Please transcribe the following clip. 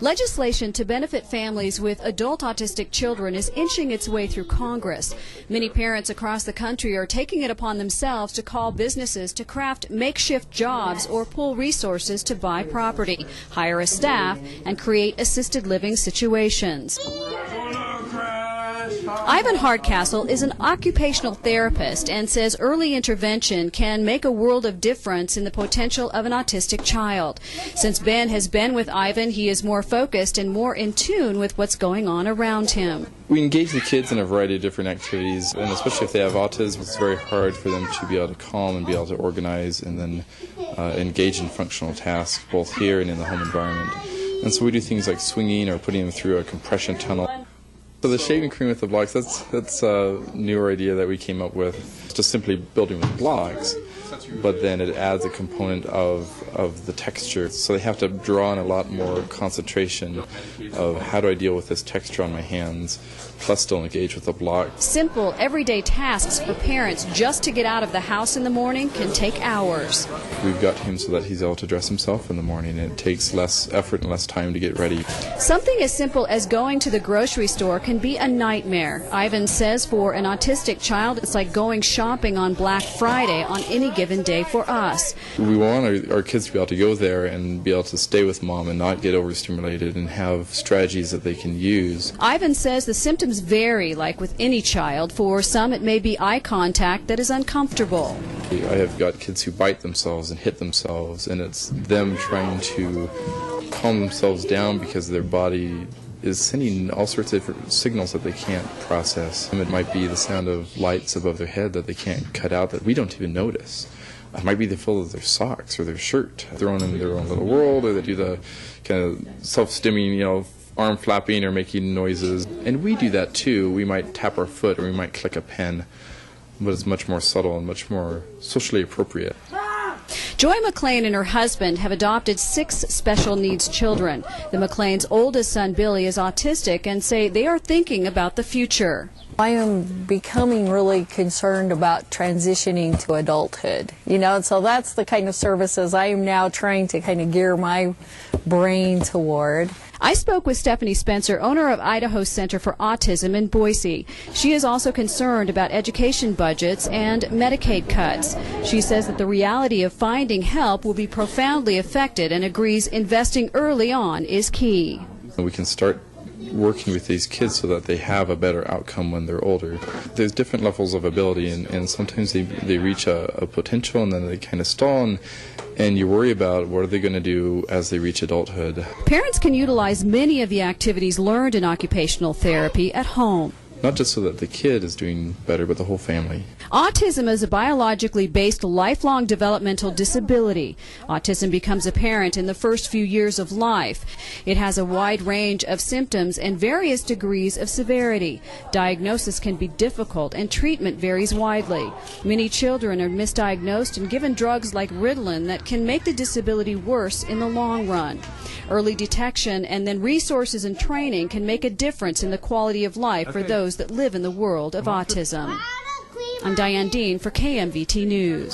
Legislation to benefit families with adult autistic children is inching its way through Congress. Many parents across the country are taking it upon themselves to call businesses to craft makeshift jobs or pull resources to buy property, hire a staff, and create assisted living situations. Ivan Hardcastle is an occupational therapist and says early intervention can make a world of difference in the potential of an autistic child. Since Ben has been with Ivan, he is more focused and more in tune with what's going on around him. We engage the kids in a variety of different activities, and especially if they have autism, it's very hard for them to be able to calm and be able to organize and then engage in functional tasks both here and in the home environment. And so we do things like swinging or putting them through a compression tunnel. So the shaving cream with the blocks, that's a newer idea that we came up with. It's just simply building with blocks, but then it adds a component of the texture. So they have to draw in a lot more concentration of how do I deal with this texture on my hands, plus still engage with the block. Simple, everyday tasks for parents just to get out of the house in the morning can take hours. We've got him so that he's able to dress himself in the morning, and it takes less effort and less time to get ready. Something as simple as going to the grocery store can be a nightmare. Ivan says for an autistic child, it's like going shopping on Black Friday on any given day for us. We want our kids to be able to go there and be able to stay with mom and not get overstimulated and have strategies that they can use. Ivan says the symptoms vary, like with any child. For some, it may be eye contact that is uncomfortable. I have got kids who bite themselves and hit themselves, and it's them trying to calm themselves down because their body is sending all sorts of different signals that they can't process. It might be the sound of lights above their head that they can't cut out that we don't even notice. It might be the feel of their socks or their shirt, thrown in their own little world, or they do the kind of self-stimming, arm flapping or making noises. And we do that too. We might tap our foot or we might click a pen, but it's much more subtle and much more socially appropriate. Joy McLean and her husband have adopted 6 special needs children. The McLeans' oldest son, Billy, is autistic and say they are thinking about the future. I am becoming really concerned about transitioning to adulthood, and so that's the kind of services I am now trying to kind of gear my brain toward. I spoke with Stephanie Spencer, owner of Idaho Center for Autism in Boise. She is also concerned about education budgets and Medicaid cuts. She says that the reality of finding help will be profoundly affected and agrees investing early on is key. We can start working with these kids so that they have a better outcome when they're older. There's different levels of ability, and sometimes they reach a potential and then they kind of stall, and you worry about what are they going to do as they reach adulthood. Parents can utilize many of the activities learned in occupational therapy at home. Not just so that the kid is doing better, but the whole family. Autism is a biologically based lifelong developmental disability. Autism becomes apparent in the first few years of life. It has a wide range of symptoms and various degrees of severity. Diagnosis can be difficult and treatment varies widely. Many children are misdiagnosed and given drugs like Ritalin that can make the disability worse in the long run. Early detection and then resources and training can make a difference in the quality of life for those that live in the world of autism. I'm Diane Dean for KMVT News.